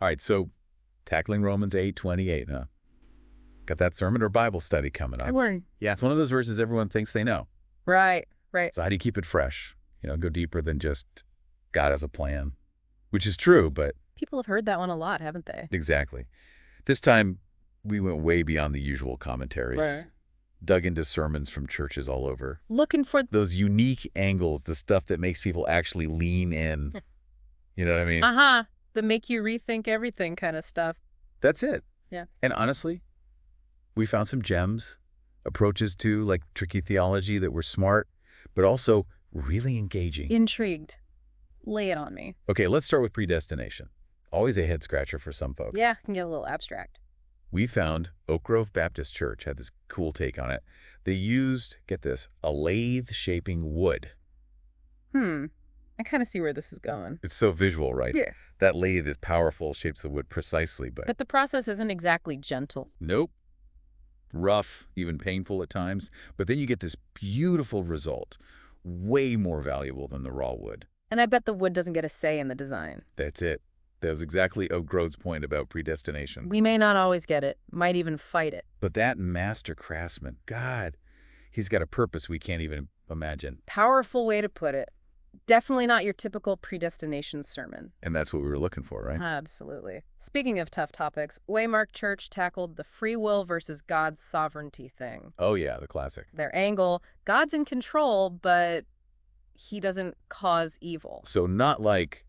All right, so tackling Romans 8:28, huh? Got that sermon or Bible study coming I up. learned. Yeah, it's one of those verses everyone thinks they know. Right, right. So how do you keep it fresh? Go deeper than just God has a plan, which is true, but People have heard that one a lot, haven't they? exactly. This time, we went way beyond the usual commentaries. Right. Dug into sermons from churches all over. Looking for Those unique angles, the stuff that makes people actually lean in. You know what I mean? the make you rethink everything kind of stuff. That's it. Yeah. And honestly, we found some gems, approaches to like tricky theology that were smart, but also really engaging. Intrigued. Lay it on me. Okay, let's start with predestination. Always a head scratcher for some folks. Yeah, can get a little abstract. We found Oak Grove Baptist Church had this cool take on it. They used, get this, a lathe shaping wood. I kind of see where this is going. It's so visual, right? Yeah. That lathe is powerful, shapes the wood precisely, but But the process isn't exactly gentle. nope. Rough, even painful at times. But then you get this beautiful result, way more valuable than the raw wood. And I bet the wood doesn't get a say in the design. That's it. That was exactly Oak Grove's point about predestination. We may not always get it, might even fight it. But that master craftsman, God, he's got a purpose we can't even imagine. Powerful way to put it. Definitely not your typical predestination sermon. And that's what we were looking for, right? Absolutely. Speaking of tough topics, Waymark Church tackled the free will versus God's sovereignty thing. Oh, yeah, the classic. Their angle, God's in control, but he doesn't cause evil. So not like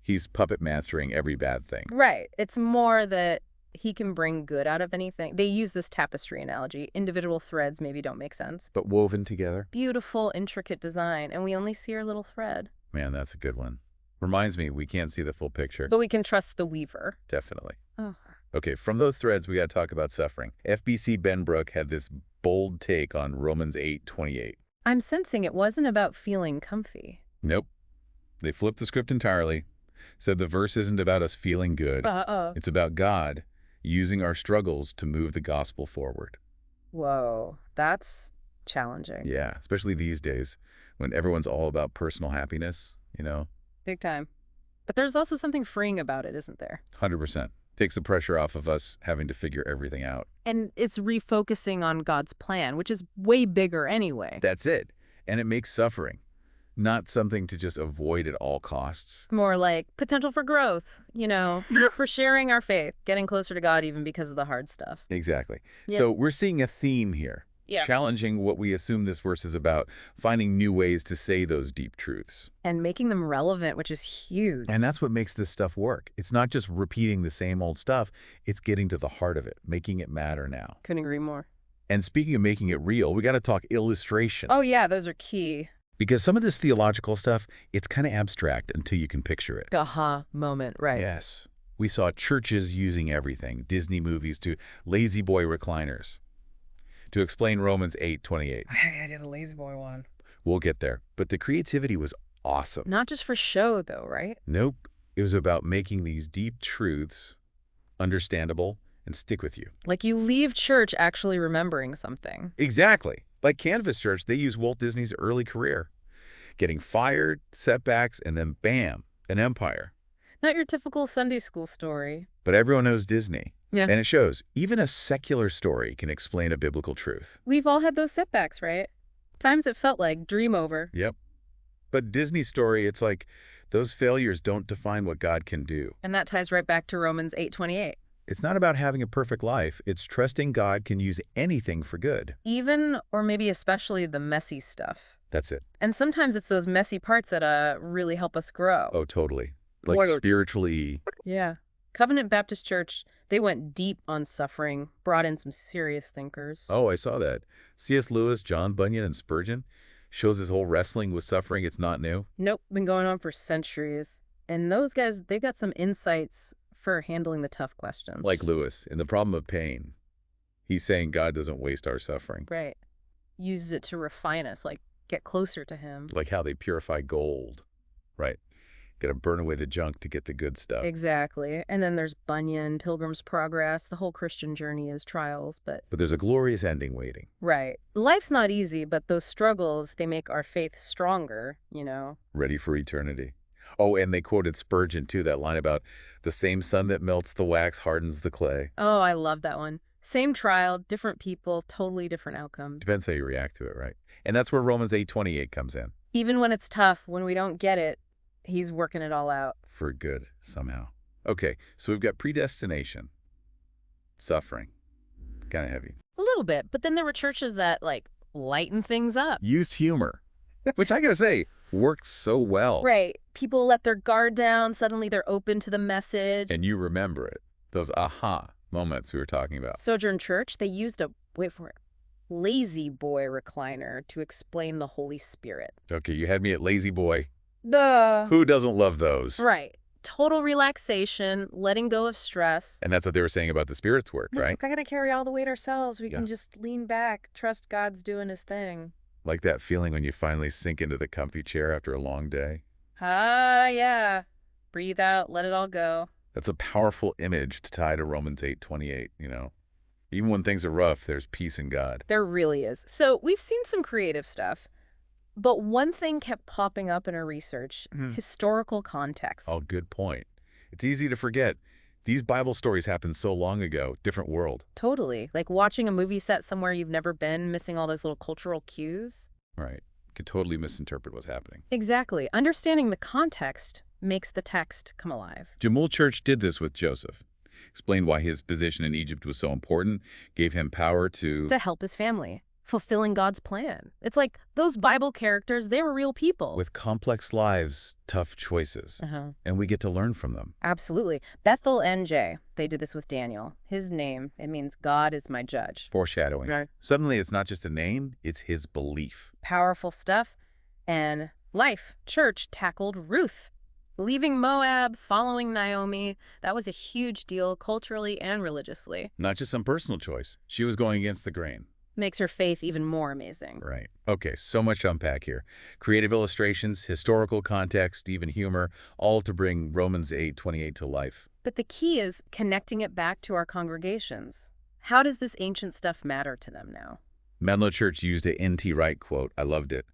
he's puppet mastering every bad thing. Right. It's more that he can bring good out of anything. They use this tapestry analogy. Individual threads maybe don't make sense. But woven together? Beautiful, intricate design, and we only see our little thread. Man, that's a good one. Reminds me, we can't see the full picture. But we can trust the weaver. Definitely. Oh. Okay, from those threads, we got to talk about suffering. FBC Benbrook had this bold take on Romans 8:28. I'm sensing it wasn't about feeling comfy. Nope. They flipped the script entirely, said the verse isn't about us feeling good. It's about God using our struggles to move the gospel forward. Whoa, that's challenging. Yeah, especially these days when everyone's all about personal happiness, Big time. But there's also something freeing about it, isn't there? 100%. Takes the pressure off of us having to figure everything out. And it's refocusing on God's plan, which is way bigger anyway. That's it. And it makes suffering not something to just avoid at all costs. More like potential for growth, for sharing our faith, getting closer to God even because of the hard stuff. Exactly. Yeah. So we're seeing a theme here. Yeah. Challenging what we assume this verse is about, finding new ways to say those deep truths. And making them relevant, which is huge. And that's what makes this stuff work. It's not just repeating the same old stuff. It's getting to the heart of it, making it matter now. Couldn't agree more. And speaking of making it real, we got to talk illustration. Oh, yeah, those are key. Because some of this theological stuff, it's kind of abstract until you can picture it. Aha moment, right. Yes. We saw churches using everything, Disney movies to lazy boy recliners, to explain Romans 8:28. I gotta do the lazy boy one. We'll get there. But the creativity was awesome. Not just for show, though, right? Nope. It was about making these deep truths understandable and stick with you. Like you leave church actually remembering something. Exactly. Like Canvas Church, they use Walt Disney's early career. Getting fired, setbacks, and then bam, an empire. Not your typical Sunday school story. But everyone knows Disney. Yeah. And it shows. Even a secular story can explain a biblical truth. We've all had those setbacks, right? Times it felt like dream over. Yep. But Disney's story, it's like those failures don't define what God can do. And that ties right back to Romans 8:28. It's not about having a perfect life. It's trusting God can use anything for good. Even, or maybe especially, the messy stuff. That's it. And sometimes it's those messy parts that really help us grow. Oh, totally. Like spiritually. Yeah. Covenant Baptist Church, they went deep on suffering, brought in some serious thinkers. Oh, I saw that. C.S. Lewis, John Bunyan, and Spurgeon shows his whole wrestling with suffering. It's not new. Nope, been going on for centuries. And those guys, they've got some insights for handling the tough questions. Like Lewis, in The Problem of Pain, he's saying God doesn't waste our suffering. Right. Uses it to refine us, like get closer to him. Like how they purify gold. Right. Got to burn away the junk to get the good stuff. Exactly. And then there's Bunyan, Pilgrim's Progress. The whole Christian journey is trials, but there's a glorious ending waiting. right. Life's not easy, but those struggles, they make our faith stronger, Ready for eternity. Oh, and they quoted Spurgeon, too, that line about the same sun that melts the wax hardens the clay. Oh, I love that one. Same trial, different people, totally different outcomes. Depends how you react to it, right? And that's where Romans 8:28 comes in. Even when it's tough, when we don't get it, he's working it all out. For good, somehow. Okay, so we've got predestination, suffering, kind of heavy. A little bit, but then there were churches that, like, lighten things up. Used humor, which I gotta say, worked so well. Right. People let their guard down. Suddenly they're open to the message. And you remember it. Those aha moments we were talking about. Sojourn Church, they used a, wait for it, lazy boy recliner to explain the Holy Spirit. Okay, you had me at lazy boy. Duh. Who doesn't love those? Right. Total relaxation, letting go of stress. And that's what they were saying about the Spirit's work, right? We're not going to carry all the weight ourselves. We can just lean back, trust God's doing his thing. Like that feeling when you finally sink into the comfy chair after a long day. Ah, yeah. Breathe out, let it all go. That's a powerful image to tie to Romans 8:28, you know. Even when things are rough, there's peace in God. There really is. So we've seen some creative stuff, but one thing kept popping up in our research, historical context. Oh, good point. It's easy to forget. These Bible stories happened so long ago, different world. Totally. Like watching a movie set somewhere you've never been, missing all those little cultural cues. Right. Could totally misinterpret what's happening. Exactly. Understanding the context makes the text come alive. Jamul Church did this with Joseph. Explained why his position in Egypt was so important, gave him power to help his family, fulfilling God's plan. It's like those Bible characters, they were real people. with complex lives, tough choices. And we get to learn from them. Absolutely. Bethel NJ, they did this with Daniel. His name, it means God is my judge. Foreshadowing. Right. Suddenly, it's not just a name, it's his belief. Powerful stuff. And Life Church tackled Ruth. Leaving Moab, following Naomi, that was a huge deal culturally and religiously. Not just some personal choice. She was going against the grain. Makes her faith even more amazing. Right. Okay, so much to unpack here. Creative illustrations, historical context, even humor, all to bring Romans 8:28 to life. But the key is connecting it back to our congregations. How does this ancient stuff matter to them now? Menlo Church used a N.T. Wright quote. I loved it.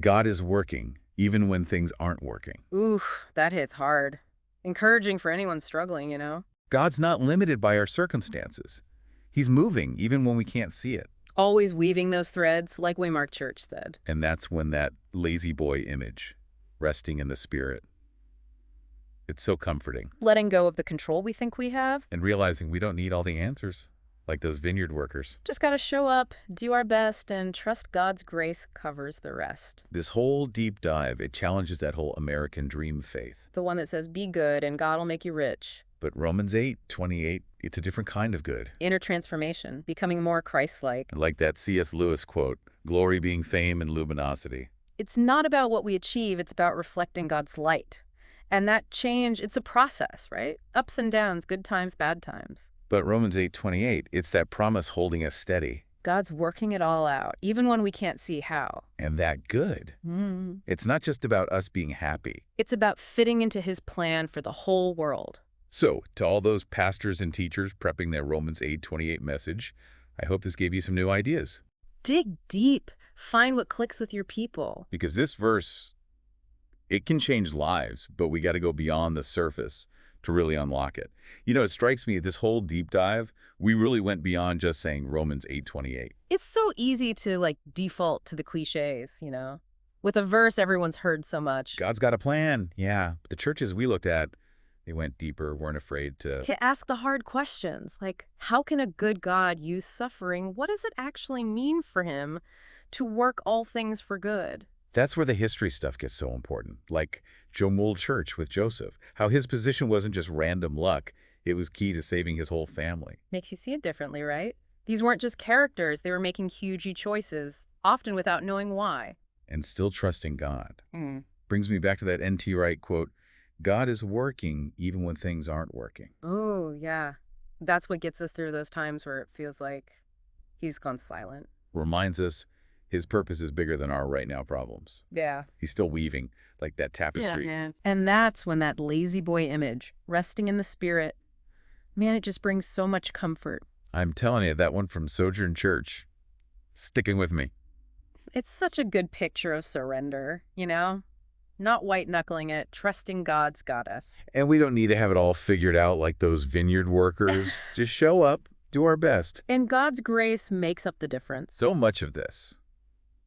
God is working, even when things aren't working. Ooh, that hits hard. Encouraging for anyone struggling, you know? God's not limited by our circumstances. He's moving, even when we can't see it. Always weaving those threads, like Waymark Church said. And that's when that lazy boy image, resting in the Spirit, it's so comforting. Letting go of the control we think we have. And realizing we don't need all the answers, like those vineyard workers. Just gotta show up, do our best, and trust God's grace covers the rest. This whole deep dive, it challenges that whole American dream faith. The one that says, be good and God will make you rich. But Romans 8:28, it's a different kind of good. Inner transformation, becoming more Christ-like. Like that C.S. Lewis quote, glory being fame and luminosity. It's not about what we achieve, it's about reflecting God's light. And that change, it's a process, right? Ups and downs, good times, bad times. But Romans 8:28, it's that promise holding us steady. God's working it all out, even when we can't see how. And that good. It's not just about us being happy. It's about fitting into his plan for the whole world. So, to all those pastors and teachers prepping their Romans 8:28 message, I hope this gave you some new ideas. Dig deep. Find what clicks with your people. Because this verse, it can change lives, but we got to go beyond the surface to really unlock it. You know, it strikes me, this whole deep dive, we really went beyond just saying Romans 8:28. It's so easy to, like, default to the cliches, you know? With a verse everyone's heard so much. God's got a plan, yeah. But the churches we looked at, they went deeper, weren't afraid to ask the hard questions, like, how can a good God use suffering? What does it actually mean for him to work all things for good? That's where the history stuff gets so important. Like Jamul Church with Joseph, how his position wasn't just random luck, it was key to saving his whole family. Makes you see it differently, right? These weren't just characters, they were making huge choices, often without knowing why. And still trusting God. Brings me back to that N.T. Wright quote, God is working even when things aren't working. Oh, yeah. That's what gets us through those times where it feels like he's gone silent. Reminds us his purpose is bigger than our right now problems. Yeah. He's still weaving like that tapestry. Yeah. And that's when that lazy boy image, resting in the Spirit, man, it just brings so much comfort. I'm telling you, that one from Sojourn Church, sticking with me. It's such a good picture of surrender, you know? Not white-knuckling it, trusting God's got us. And we don't need to have it all figured out like those vineyard workers. Just show up, do our best. And God's grace makes up the difference. So much of this,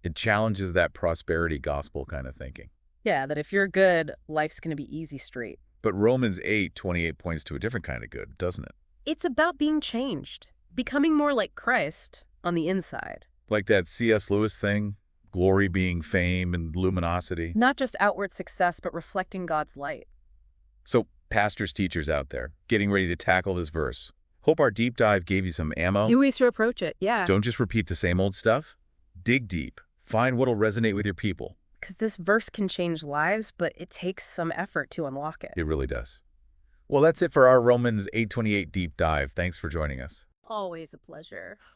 it challenges that prosperity gospel kind of thinking. Yeah, that if you're good, life's going to be easy street. But Romans 8:28 points to a different kind of good, doesn't it? It's about being changed, becoming more like Christ on the inside. Like that C.S. Lewis thing, glory being fame and luminosity. Not just outward success, but reflecting God's light. So, pastors, teachers out there, getting ready to tackle this verse. Hope our deep dive gave you some ammo. Few ways to approach it, yeah. Don't just repeat the same old stuff. Dig deep. Find what'll resonate with your people. Because this verse can change lives, but it takes some effort to unlock it. It really does. Well, that's it for our Romans 8:28 deep dive. Thanks for joining us. Always a pleasure.